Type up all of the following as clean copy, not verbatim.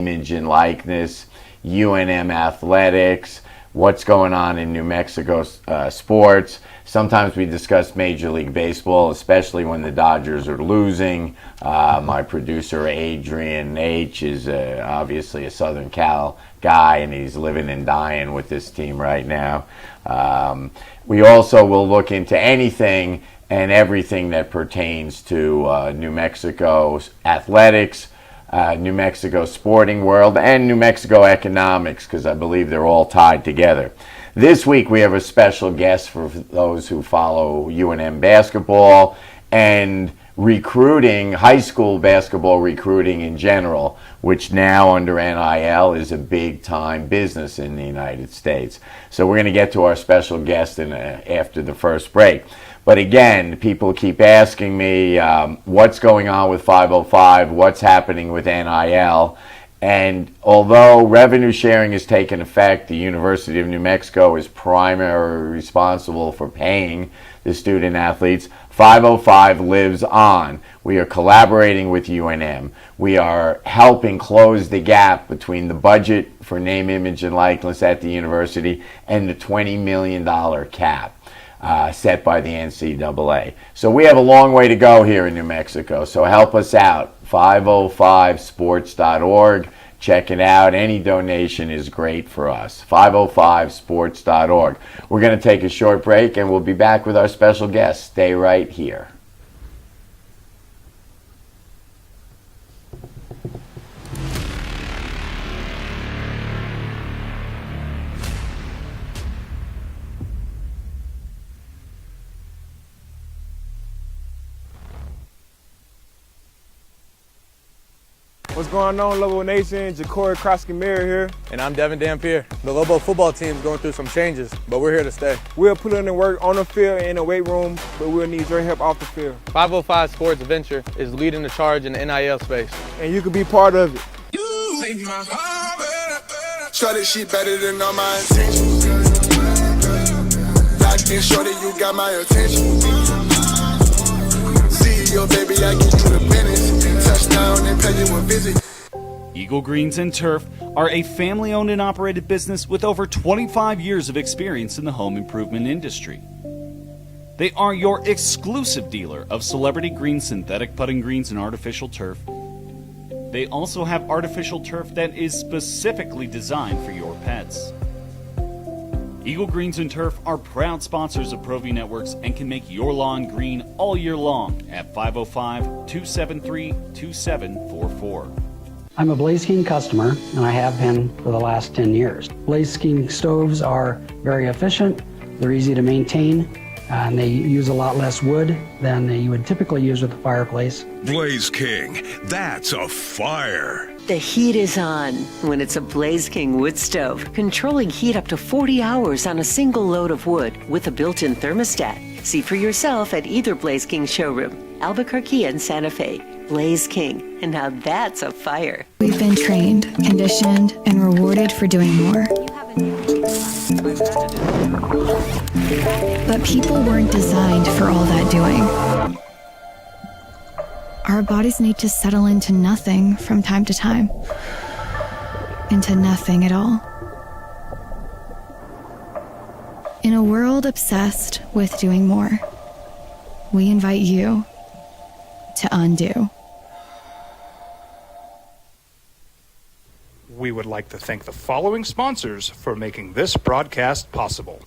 image and likeness, UNM athletics, what's going on in New Mexico sports. Sometimes we discuss Major League Baseball, especially when the Dodgers are losing. My producer, Adrian H., is obviously a Southern Cal guy, and he's living and dying with this team right now. We also will look into anything and everything that pertains to New Mexico athletics, New Mexico sporting world, and New Mexico economics, because I believe they're all tied together. This week we have a special guest for those who follow UNM basketball and recruiting, high school basketball recruiting in general, which now under NIL is a big time business in the United States. So we're going to get to our special guest after the first break. But again, people keep asking me what's going on with 505, what's happening with NIL. And although revenue sharing has taken effect, the University of New Mexico is primarily responsible for paying the student athletes. 505 lives on. We are collaborating with UNM. We are helping close the gap between the budget for name, image, and likeness at the university and the $20 million cap set by the NCAA. So we have a long way to go here in New Mexico. So help us out. 505sports.org. Check it out. Any donation is great for us. 505sports.org. We're going to take a short break and we'll be back with our special guest. Stay right here. What's going on, Lobo Nation? Ja'Cory Krosky-Mirror here. And I'm Devin Dampier. The Lobo football team is going through some changes, but we're here to stay. We'll put in the work on the field and in the weight room, but we'll need your help off the field. 505 Sports Venture is leading the charge in the NIL space. And you can be part of it. Shorty, she better than all my intentions. Locked in, shorty, you got my attention. CEO, baby, I get you the business. Touchdown and pay you a visit. Eagle Greens and Turf are a family-owned and operated business with over 25 years of experience in the home improvement industry. They are your exclusive dealer of celebrity green, synthetic putting greens, and artificial turf. They also have artificial turf that is specifically designed for your pets. Eagle Greens and Turf are proud sponsors of ProV Networks and can make your lawn green all year long at 505-273-2744. I'm a Blaze King customer, and I have been for the last 10 years. Blaze King stoves are very efficient, they're easy to maintain, and they use a lot less wood than you would typically use with a fireplace. Blaze King, that's a fire. The heat is on when it's a Blaze King wood stove, controlling heat up to 40 hours on a single load of wood with a built-in thermostat. See for yourself at either Blaze King showroom, Albuquerque and Santa Fe. Blaze King, and now that's a fire. We've been trained, conditioned, and rewarded for doing more. But people weren't designed for all that doing. Our bodies need to settle into nothing from time to time. Into nothing at all. In a world obsessed with doing more, we invite you to undo. We would like to thank the following sponsors for making this broadcast possible.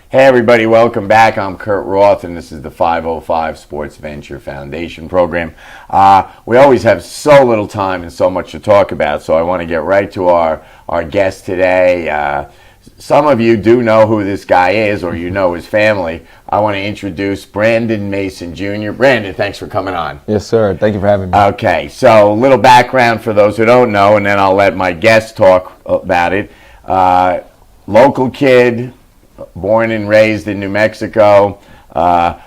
Hey everybody, welcome back. I'm Kurt Roth and this is the 505 Sports Venture Foundation program. We always have so little time and so much to talk about, so I want to get right to our guest today. Some of you do know who this guy is, or you know his family. I want to introduce Brandon Mason Jr. Brandon, thanks for coming on. Yes, sir. Thank you for having me. Okay, so a little background for those who don't know, and then I'll let my guest talk about it. Local kid, born and raised in New Mexico,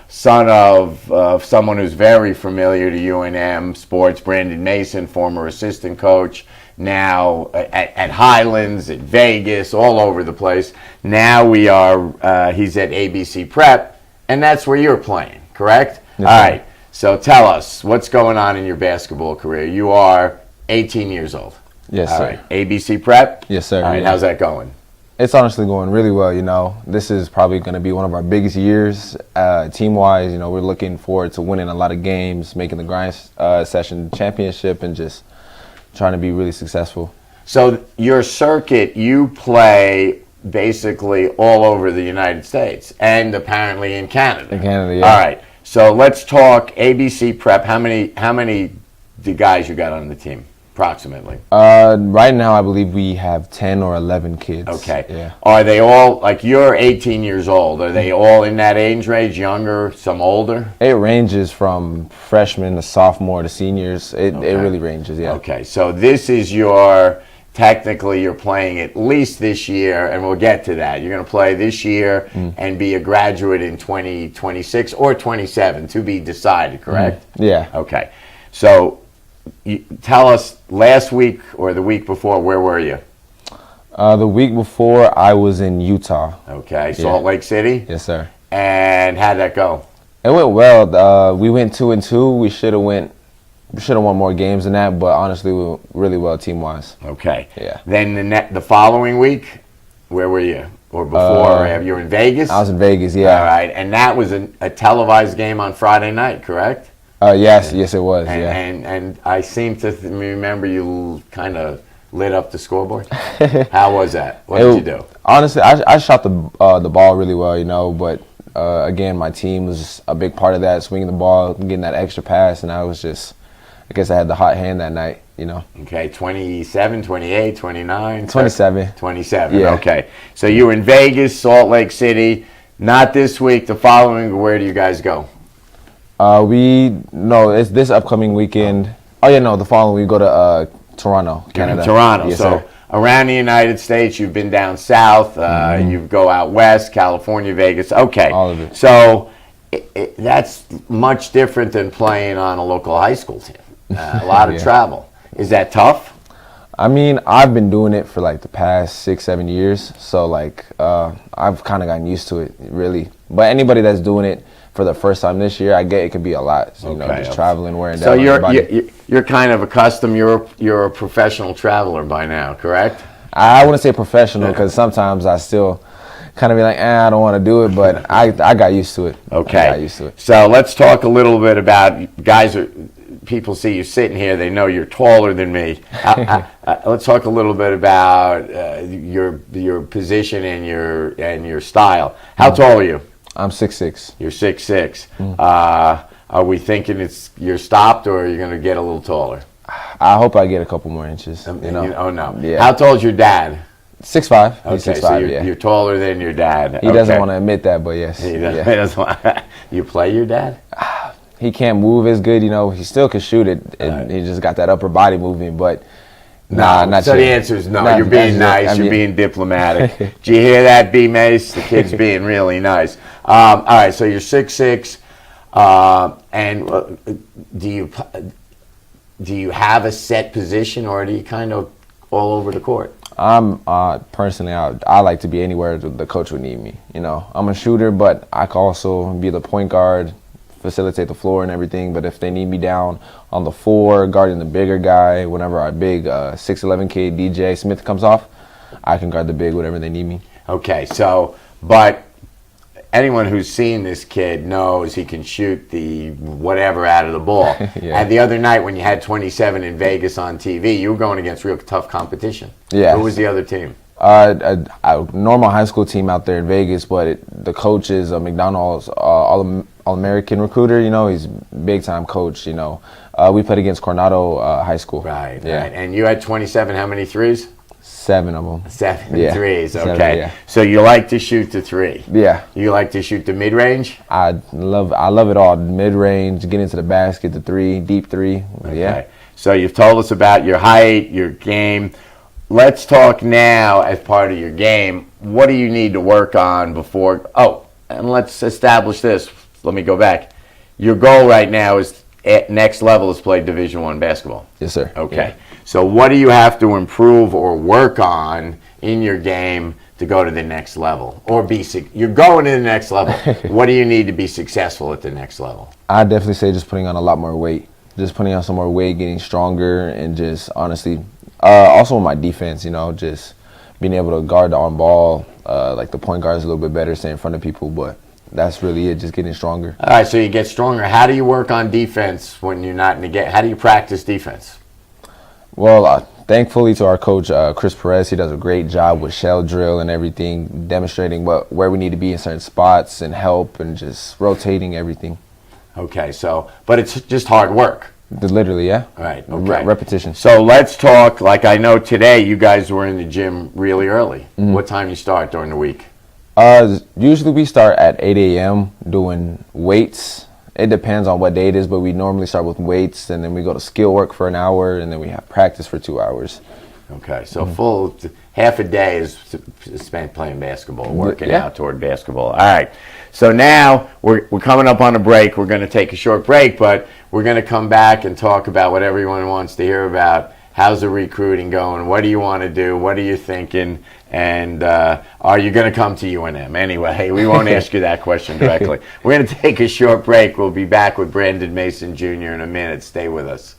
son of someone who's very familiar to UNM sports, Brandon Mason, former assistant coach, now at Highlands, at Vegas, all over the place. Now he's at ABC Prep, and that's where you're playing, correct? Yes, all sir. right. So tell us, what's going on in your basketball career? You are 18 years old. Yes, All sir. right. ABC Prep? Yes, sir. All right. Yeah. How's that going? It's honestly going really well, you know. This is probably going to be one of our biggest years team-wise. You know, we're looking forward to winning a lot of games, making the grind session championship, and just trying to be really successful. So your circuit, you play basically all over the United States and apparently in Canada. In Canada, yeah. All right. So let's talk ABC Prep. How many guys you got on the team, approximately? Right now, I believe we have 10 or 11 kids. Okay. Yeah. Are they all, like, you're 18 years old. Are they all in that age range, younger, some older? It ranges from freshmen to sophomore to seniors. It really ranges, yeah. Okay. So this is technically you're playing at least this year, and we'll get to that. You're going to play this year and be a graduate in 2026 or 27, to be decided, correct? Yeah. Okay. So tell us, last week or the week before, where were you? The week before, I was in Utah. Okay. Salt Lake City? Yes, sir. And how'd that go? It went well. We went 2-2. We should have won more games than that, but honestly, we went really well team-wise. Okay. Yeah. Then the following week, where were you? Or before? You were in Vegas? I was in Vegas, yeah. All right. And that was a televised game on Friday night, correct? Yes, it was, yeah. And I seem to remember you kind of lit up the scoreboard. How was that? What did you do? Honestly, I shot the ball really well, you know, but again, my team was a big part of that, swinging the ball, getting that extra pass, and I guess I had the hot hand that night, you know. Okay, 27, 28, 29? 27. 27, yeah. Okay. So you were in Vegas, Salt Lake City. Not this week, the following, where do you guys go? It's this upcoming weekend. Oh, yeah, no, the following we go to Toronto, Canada. Toronto. Yes, so sir. Around the United States, you've been down south, you go out west, California, Vegas. Okay. All of it. So that's much different than playing on a local high school team. A lot of travel. Is that tough? I mean, I've been doing it for like the past 6-7 years, so like I've kind of gotten used to it, really. But anybody that's doing it for the first time this year, I get it could be a lot. So, you know, just traveling, wearing down. So you're kind of accustomed. You're a professional traveler by now, correct? I wouldn't say professional because sometimes I still kind of be like, I don't want to do it, but I got used to it. Okay. I got used to it. So let's talk a little bit about people see you sitting here, they know you're taller than me. Let's talk a little bit about your position and your style. How tall are you? I'm 6'6". You're 6'6". Are we thinking you're stopped, or are you going to get a little taller? I hope I get a couple more inches. You know? Oh no. Yeah. How tall is your dad? 6'5". Okay, He's 6'5", so yeah. you're taller than your dad. He doesn't want to admit that, but yes. He doesn't want. You play your dad? He can't move as good, you know. He still can shoot it, and he just got that upper body movement, but not so yet. the answer is no. You're being nice. You're being diplomatic. Do you hear that, B Mace? The kid's being really nice. All right, so you're 6'6", and do you have a set position, or do you kind of all over the court? Personally, I like to be anywhere the coach would need me. You know, I'm a shooter, but I can also be the point guard, facilitate the floor and everything. But if they need me down on the 4, guarding the bigger guy, whenever our big 6'11" kid DJ Smith comes off, I can guard the big whenever they need me. Okay, so, but anyone who's seen this kid knows he can shoot the whatever out of the ball. Yeah. And the other night when you had 27 in Vegas on TV, you were going against real tough competition. Yeah. Who was the other team? A normal high school team out there in Vegas, but the coach is a McDonald's All-American recruiter. You know, he's big time coach. You know, we played against Coronado High School. Right. Yeah. Right. And you had 27. How many threes? 7 of them. 7 threes. Okay. 7, yeah. So you like to shoot the 3. Yeah. You like to shoot the mid range. I love it all. Mid range, get into the basket, the 3, deep 3. Okay. Yeah. So you've told us about your height, your game. Let's talk now as part of your game. What do you need to work on before? Oh, and let's establish this. Let me go back. Your goal right now is at next level is play Division I basketball. Yes, sir. Okay. Yeah. So what do you have to improve or work on in your game to go to the next level? Or you're going to the next level. What do you need to be successful at the next level? I definitely say just putting on a lot more weight. Just putting on some more weight, getting stronger, and just honestly, also with my defense, just being able to guard the on ball, like the point guard is a little bit better, stay in front of people, but that's really it, just getting stronger. All right, so you get stronger. How do you work on defense when you're not in the game? How do you practice defense? Well, thankfully to our coach, Chris Perez, he does a great job with shell drill and everything, demonstrating where we need to be in certain spots and help and just rotating everything. Okay, but it's just hard work. Literally, yeah. All right, okay. Repetition. So let's talk, like I know today you guys were in the gym really early. Mm-hmm. What time you start during the week? Usually we start at 8 a.m. doing weights. It depends on what day it is, but we normally start with weights, and then we go to skill work for an hour, and then we have practice for 2 hours. Okay, so full half a day is spent playing basketball, working out toward basketball. All right, so now we're coming up on a break. We're going to take a short break, but we're going to come back and talk about what everyone wants to hear about. How's the recruiting going? What do you want to do? What are you thinking? And are you going to come to UNM? Anyway, we won't ask you that question directly. We're going to take a short break. We'll be back with Brandon Mason Jr. in a minute. Stay with us.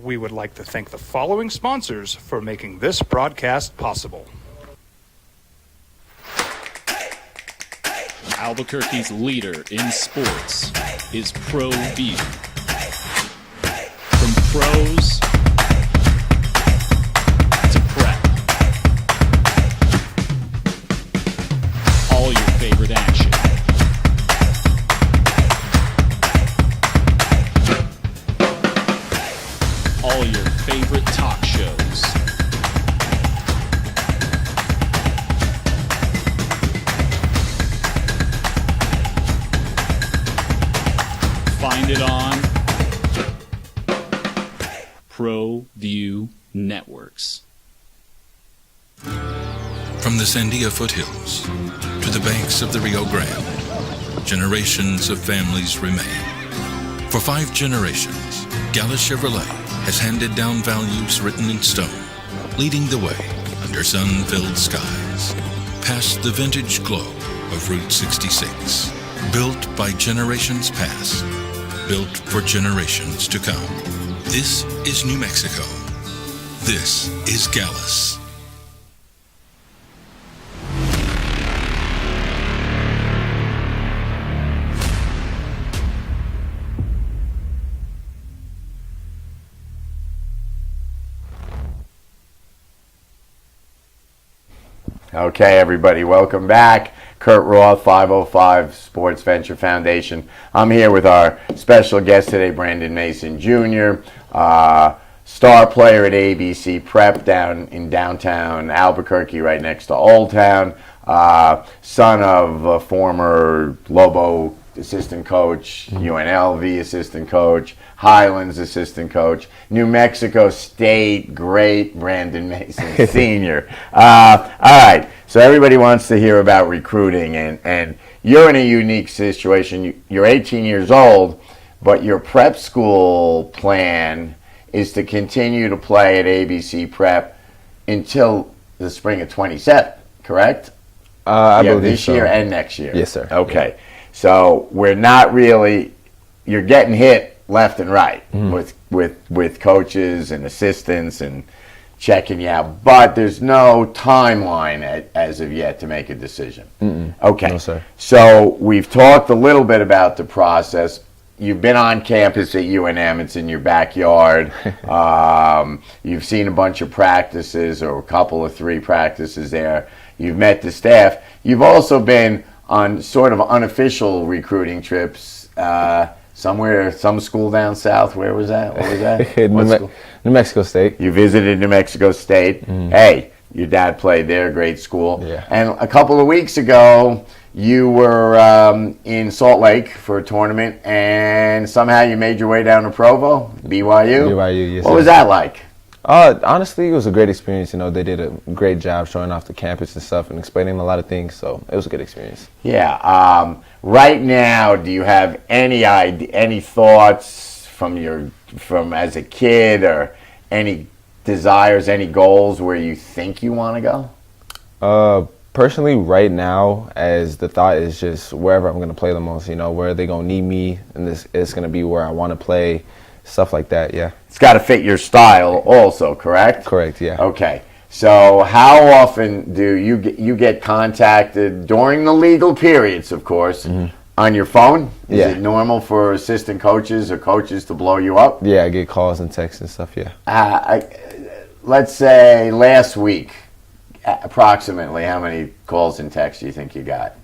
We would like to thank the following sponsors for making this broadcast possible. Albuquerque's leader in sports is Pro View. From pros to prep, all your favorite action. All your favorite talk shows. Find it on Pro View Networks. From the Sandia foothills to the banks of the Rio Grande, generations of families remain. For 5 generations, Gallus Chevrolet has handed down values written in stone, leading the way under sun-filled skies, past the vintage glow of Route 66. Built by generations past, built for generations to come. This is New Mexico. This is Gallus. Okay, everybody, welcome back. Kurt Roth, 505 Sports Venture Foundation. I'm here with our special guest today, Brandon Mason Jr., star player at ABC Prep down in downtown Albuquerque, right next to Old Town, son of a former Lobo assistant coach, UNLV assistant coach, Highlands assistant coach, New Mexico State great Brandon Mason Sr. All right, so everybody wants to hear about recruiting, and you're in a unique situation. You're 18 years old, but your prep school plan is to continue to play at ABC Prep until the spring of 27, correct? I believe this so. year and next year. Yes, sir. Okay. Yeah. So we're not really, you're getting hit left and right with coaches and assistants and checking you out, but there's no timeline as of yet to make a decision. Okay. No, sir. So we've talked a little bit about the process. You've been on campus at UNM. It's in your backyard. You've seen a bunch of practices, or a couple of 3 practices there. You've met the staff. You've also been on sort of unofficial recruiting trips somewhere, some school down south. Where was that? What was that? New Mexico State. You visited New Mexico State. Hey, your dad played there, great school. Yeah. And a couple of weeks ago, you were in Salt Lake for a tournament, and somehow you made your way down to Provo, BYU. BYU, yes. What was that like? Honestly, it was a great experience. You know, they did a great job showing off the campus and stuff and explaining a lot of things. So it was a good experience. Yeah. Right now, do you have any thoughts from as a kid, or any desires, any goals where you think you want to go? Personally, right now, as the thought is just wherever I'm going to play the most. You know, where they going to need me, and this is going to be where I want to play. Stuff like that, yeah. It's got to fit your style also, correct? Correct, yeah. Okay. So how often do you get contacted during the legal periods, of course, on your phone? Is it normal for assistant coaches or coaches to blow you up? Yeah, I get calls and texts and stuff, yeah. Let's say last week, approximately how many calls and texts do you think you got?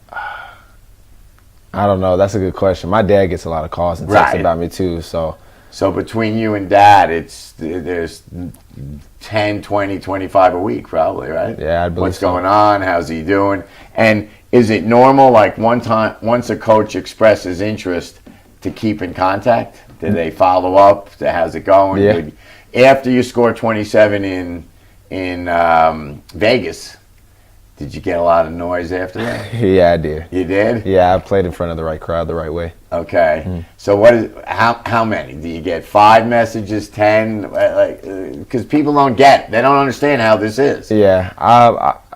I don't know. That's a good question. My dad gets a lot of calls and texts about me too, so... So between you and Dad, there's 10, 20, 25 a week probably, right? Yeah, I believe What's going on? How's he doing? And is it normal, like once a coach expresses interest, to keep in contact? Do they follow up? How's it going? Yeah. After you score 27 in Vegas, did you get a lot of noise after that? Yeah, I did. You did? Yeah, I played in front of the right crowd the right way. Okay. So how many? Do you get 5 messages, 10? Because people don't they don't understand how this is. Yeah,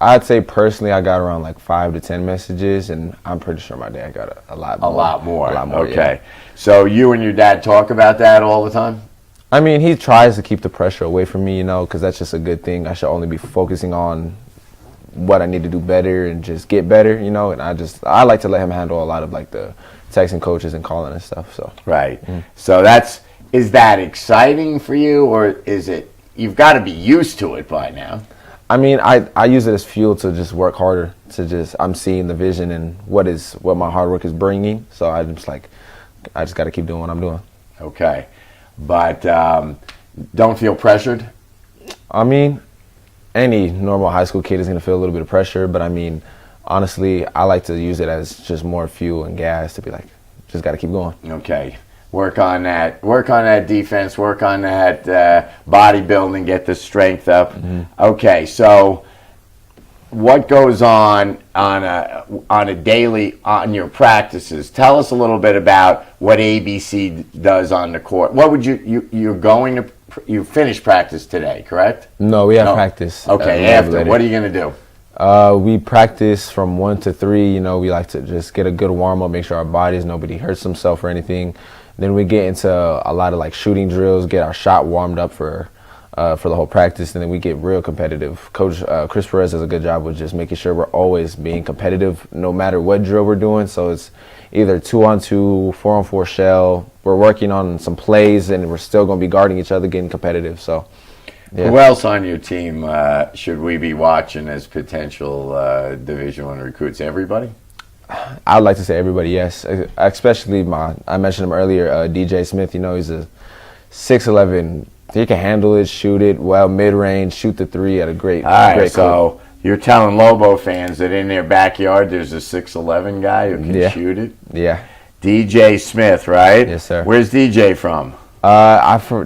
I'd say personally I got around like 5 to 10 messages, and I'm pretty sure my dad got a lot more. A lot more. Okay. Yeah. So you and your dad talk about that all the time? I mean, he tries to keep the pressure away from me, you know, because that's just a good thing. I should only be focusing on what I need to do better and just get better, you know, and I like to let him handle a lot of like the texting coaches and calling and stuff. So right. So is that exciting for you, or is it, you've got to be used to it by now? I mean, I use it as fuel to just work harder, I'm seeing the vision and what my hard work is bringing. So I just got to keep doing what I'm doing. Okay. But don't feel pressured? I mean, any normal high school kid is going to feel a little bit of pressure, but I mean, honestly, I like to use it as just more fuel and gas to be like, just got to keep going. Okay. Work on that defense, work on that bodybuilding, get the strength up. Okay, so what goes on a daily, on your practices? Tell us a little bit about what ABC does on the court. What would you finish practice today, correct? No, we have practice. Okay, after. What are you going to do? We practice from 1 to 3. You know, we like to just get a good warm up, make sure our bodies, nobody hurts themselves or anything. Then we get into a lot of like shooting drills, get our shot warmed up for the whole practice, and then we get real competitive. Coach Chris Perez does a good job with just making sure we're always being competitive no matter what drill we're doing. So it's either 2-on-2, 4-on-4 shell. We're working on some plays, and we're still going to be guarding each other, getting competitive. So, yeah. Who else on your team should we be watching as potential Division I recruits? Everybody? I'd like to say everybody, yes. Especially I mentioned him earlier, DJ Smith. You know, he's a 6'11". He can handle it, shoot it well, mid-range, shoot the 3 at a great so you're telling Lobo fans that in their backyard there's a 6'11" guy who can shoot it? Yeah. DJ Smith, right? Yes, sir. Where's DJ from?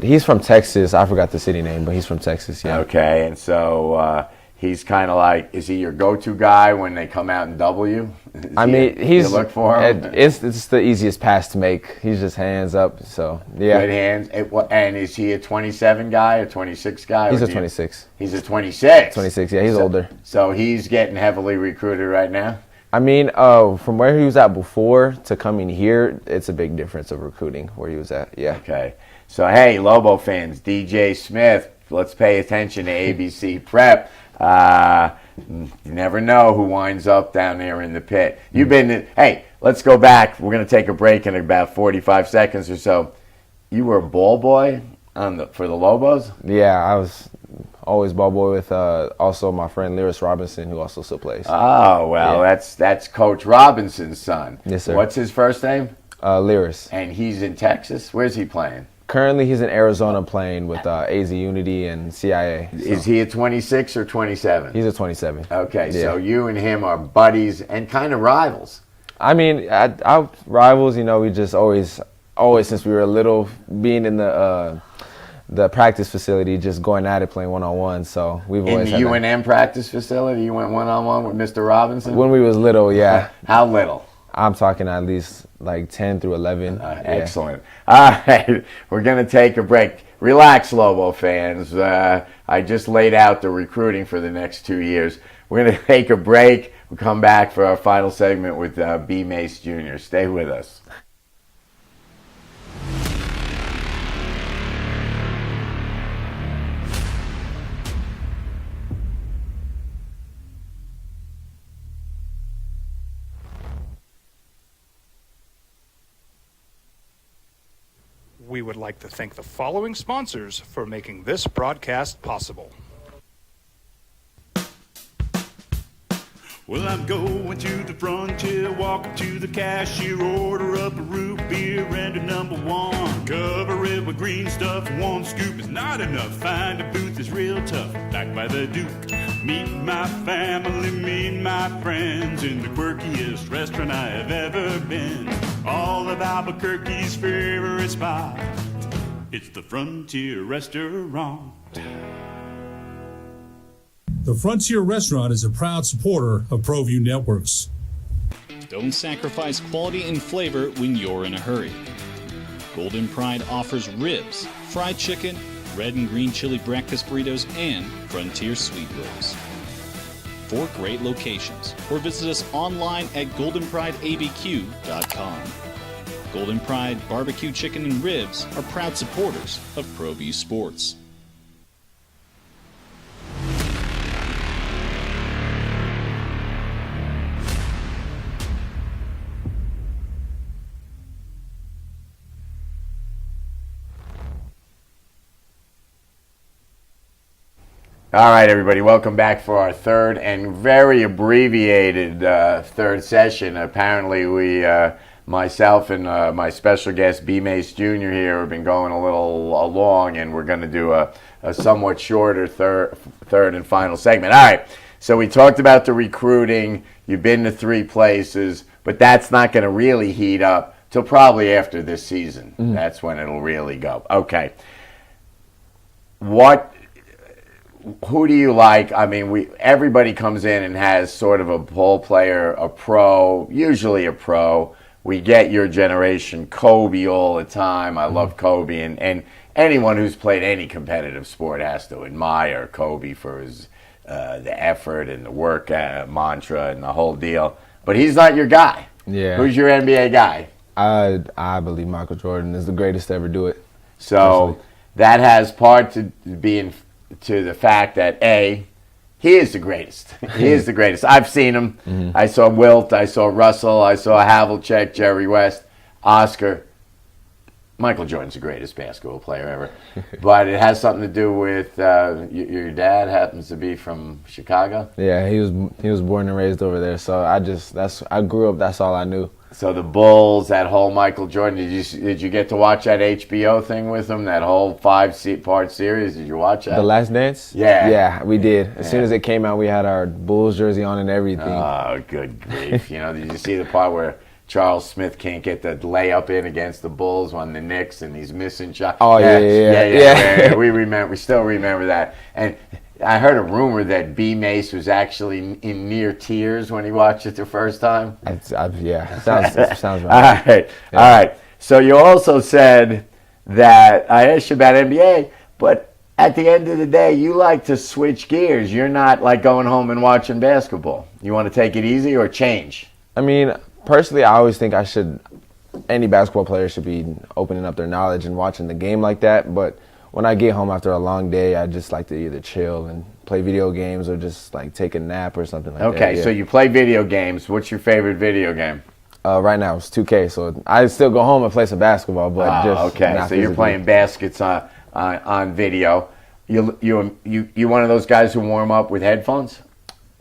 He's from Texas. I forgot the city name, but he's from Texas, yeah. Okay, and so he's kind of like, is he your go-to guy when they come out and double you? You look for him? It's the easiest pass to make. He's just hands up, so yeah. Good hands. And is he a 27 guy, a 26 guy? He's a 26. He's a 26? 26, yeah, he's older. So he's getting heavily recruited right now? I mean, from where he was at before to coming here, it's a big difference of recruiting where he was at, yeah. Okay. So, hey, Lobo fans, DJ Smith, let's pay attention to ABC Prep. You never know who winds up down there in the pit. Hey, let's go back. We're going to take a break in about 45 seconds or so. You were a ball boy for the Lobos? Yeah, I was always ball boy with also my friend Lyris Robinson, who also still plays. Oh, well, yeah. That's Coach Robinson's son. Yes, sir. What's his first name? Lyris. And he's in Texas? Where's he playing? Currently, he's in Arizona playing with AZ Unity and CIA. So. Is he a 26 or 27? He's a 27. Okay, so you and him are buddies and kind of rivals. I mean, our rivals, you know, we just always since we were little, being in the practice facility, just going at it, playing one-on-one. So we've always in the UNM practice facility. You went one-on-one with Mr. Robinson when we was little. Yeah. How little? I'm talking at least like 10 through 11. Yeah. Excellent. All right, we're going to take a break. Relax, Lobo fans. I just laid out the recruiting for the next 2 years. We're going to take a break. We'll come back for our final segment with B. Mace Jr. Stay with us. We would like to thank the following sponsors for making this broadcast possible. Well, I'm going to the frontier, walk up to the cashier, order up a root beer and a number one. Cover it with green stuff, one scoop is not enough. Find a booth is real tough, back by the Duke. Meet my family, meet my friends in the quirkiest restaurant I have ever been. All of Albuquerque's favorite spot, it's the Frontier Restaurant. The Frontier Restaurant is a proud supporter of ProView Networks. Don't sacrifice quality and flavor when you're in a hurry. Golden Pride offers ribs, fried chicken, red and green chili breakfast burritos, and Frontier sweet rolls. 4 great locations, or visit us online at goldenprideabq.com. Golden Pride Barbecue Chicken and Ribs are proud supporters of ProView Sports. All right, everybody, welcome back for our third and very abbreviated third session. Apparently, myself and my special guest, B. Mace Jr. here, have been going a little long, and we're going to do a somewhat shorter third and final segment. All right, so we talked about the recruiting. You've been to 3 places, but that's not going to really heat up till probably after this season. Mm-hmm. That's when it'll really go. Okay. Who do you like? I mean, everybody comes in and has sort of a ball player, a pro, usually a pro. We get your generation, Kobe, all the time. I love Kobe, and anyone who's played any competitive sport has to admire Kobe for his the effort and the work mantra and the whole deal. But he's not your guy. Yeah. Who's your NBA guy? I believe Michael Jordan is the greatest to ever do it. So that has part to being to the fact that he is the greatest. He is the greatest. I've seen him. Mm-hmm. I saw Wilt. I saw Russell. I saw Havlicek, Jerry West, Oscar. Michael Jordan's the greatest basketball player ever. But it has something to do with your dad happens to be from Chicago. Yeah, he was born and raised over there. So I grew up. That's all I knew. So the Bulls, that whole Michael Jordan. Did you get to watch that HBO thing with him? That whole 5-part series. Did you watch that? The Last Dance? Yeah. Yeah, we did. As soon as it came out, we had our Bulls jersey on and everything. Oh, good grief! Did you see the part where Charles Smith can't get the layup in against the Bulls on the Knicks, and he's missing shots? Oh yeah. We still remember that. And I heard a rumor that B. Mace was actually in near tears when he watched it the first time. Sounds right. All right. So you also said that I asked you about NBA, but at the end of the day, you like to switch gears. You're not like going home and watching basketball. You want to take it easy or change? I mean, personally, I always think any basketball player should be opening up their knowledge and watching the game like that, but when I get home after a long day, I just like to either chill and play video games or just like take a nap or something like that. Okay, so you play video games. What's your favorite video game? Right now it's 2K, so I still go home and play some basketball, but okay. So you're playing baskets on video. You one of those guys who warm up with headphones?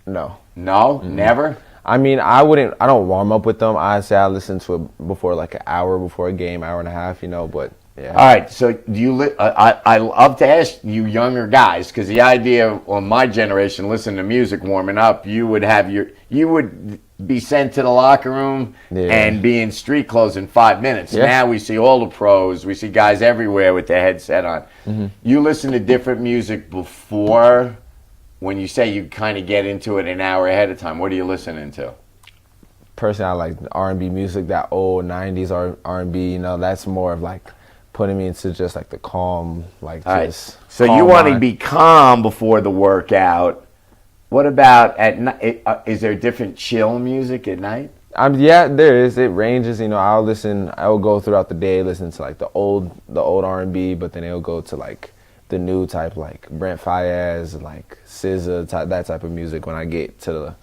No. No, never. I mean, I don't warm up with them. I say I listen to it before like an hour before a game, hour and a half, but. Yeah. All right, so do you? I love to ask you younger guys because the idea of my generation listening to music warming up, you would be sent to the locker room and be in street clothes in 5 minutes. Yeah. Now we see all the pros, we see guys everywhere with their headset on. You listen to different music before. When you say you kind of get into it an hour ahead of time, what are you listening to? Personally, I like R&B music, that old 90s R&B, you know, that's more of like putting me into just like the calm, like just So calm you want to mind. be calm before the workout. What about at night? Is there different chill music at night? Yeah, there is. It ranges. You know, I'll go throughout the day, listen to like the old R&B, but then it'll go to like the new type, like Brent Faiyaz, like SZA, that type of music when I get to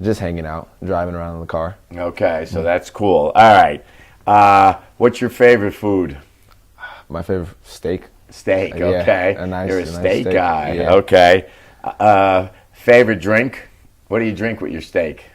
just hanging out, driving around in the car. Okay, so that's cool. All right. What's your favorite food? My favorite steak. Steak, Yeah, okay. You're a nice steak guy. Yeah. Okay. Favorite drink? What do you drink with your steak?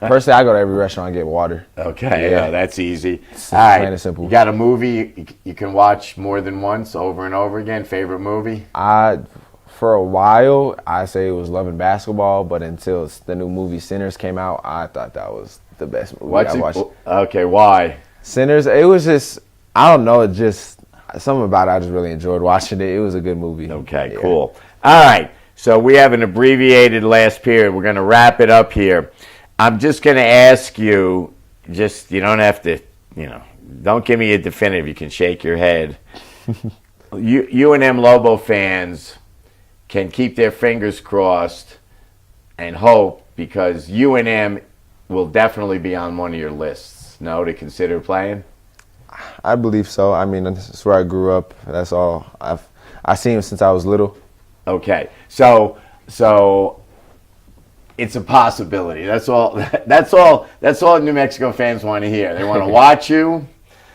Personally, I go to every restaurant and get water. Okay, yeah, that's easy. It's All right. plain and simple. You got a movie you can watch more than once, over and over again? Favorite movie? For a while, I say it was Love and Basketball, but until the new movie Sinners came out, I thought that was the best movie I watched. Okay, why? Sinners, it was just, I don't know, just something about it. I just really enjoyed watching it. It was a good movie. Okay, cool. All right, so we have an abbreviated last period. We're going to wrap it up here. I'm just going to ask you, you don't have to, don't give me a definitive. You can shake your head. UNM Lobo fans can keep their fingers crossed and hope because UNM will definitely be on one of your lists, to consider playing? I believe so. I mean, this is where I grew up. That's all. I've seen him since I was little. Okay. So it's a possibility. That's all New Mexico fans want to hear. They want to watch you.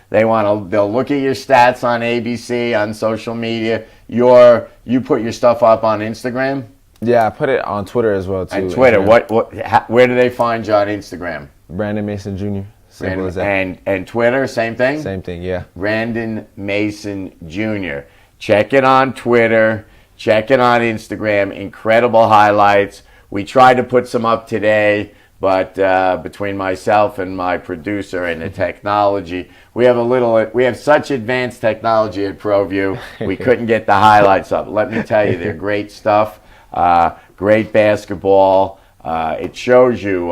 They'll look at your stats on ABC, on social media. You put your stuff up on Instagram? Yeah, I put it on Twitter as well too. On Twitter, where do they find you on Instagram? Brandon Mason Jr. Simple as that. And Twitter, same thing? Same thing, yeah. Brandon Mason Jr. Check it on Twitter. Check it on Instagram. Incredible highlights. We tried to put some up today, but between myself and my producer and the technology, we have such advanced technology at ProView, we couldn't get the highlights up. Let me tell you, they're great stuff. Great basketball. It shows you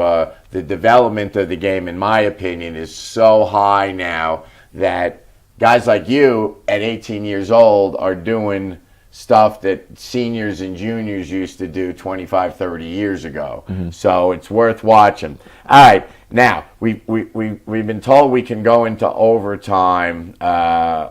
the development of the game, in my opinion, is so high now that guys like you at 18 years old are doing stuff that seniors and juniors used to do 25, 30 years ago. So it's worth watching. All right, now we've been told we can go into overtime,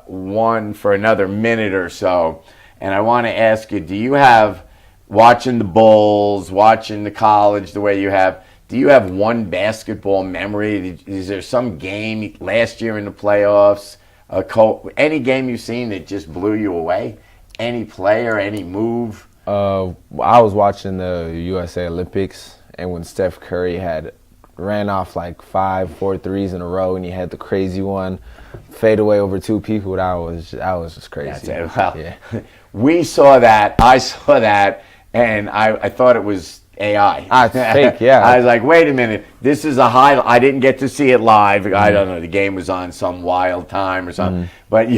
one for another minute or so, and I want to ask you: do you have, watching the Bulls, watching the college the way you have, do you have one basketball memory? Is there some game last year in the playoffs, any game you've seen that just blew you away? Any player, any move? I was watching the USA Olympics, and when Steph Curry had ran off like 4 threes in a row, and he had the crazy one fade away over 2 people, that was just crazy. That's it. Well, yeah. We saw that. I saw that, and I thought it was AI. It's fake, yeah. I was like, wait a minute, this is a highlight. I didn't get to see it live. I don't know, the game was on some wild time or something. But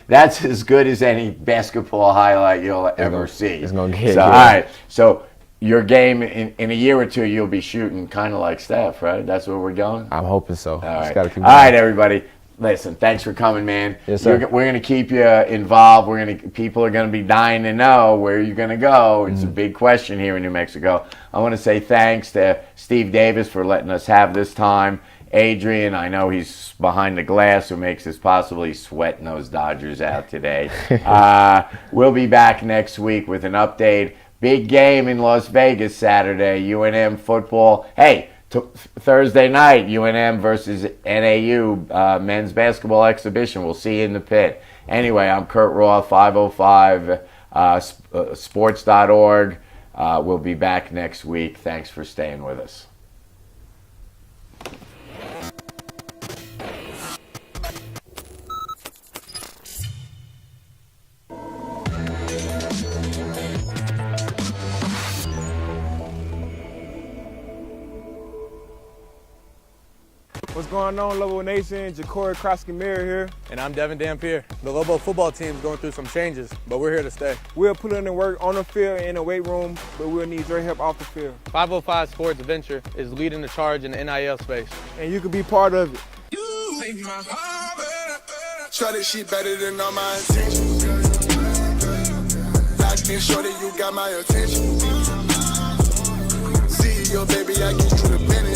that's as good as any basketball highlight you'll ever see. It's gonna get so, all right, so your game in a year or two, you'll be shooting kind of like Steph, right? That's where we're going? I'm hoping so. All right, Just gotta keep all right, everybody. Listen, thanks for coming, man. Yes, sir. We're going to keep you involved. People are going to be dying to know where you're going to go. It's a big question here in New Mexico. I want to say thanks to Steve Davis for letting us have this time. Adrian, I know he's behind the glass who makes this possible. He's sweating those Dodgers out today. We'll be back next week with an update. Big game in Las Vegas Saturday, UNM football. Hey, Thursday night, UNM versus NAU men's basketball exhibition. We'll see you in the pit. Anyway, I'm Kurt Roth, 505 sports.org. We'll be back next week. Thanks for staying with us. What's going on, Lobo Nation? Ja'Cory Krosky-Mirror here. And I'm Devin Dampier. The Lobo football team's going through some changes, but we're here to stay. We'll put in the work on the field and in the weight room, but we'll need your help off the field. 505 Sports Venture is leading the charge in the NIL space. And you can be part of it. Shorty, she better than all my intentions. Locked in, shorty, you got my attention. CEO, baby, I get you the business.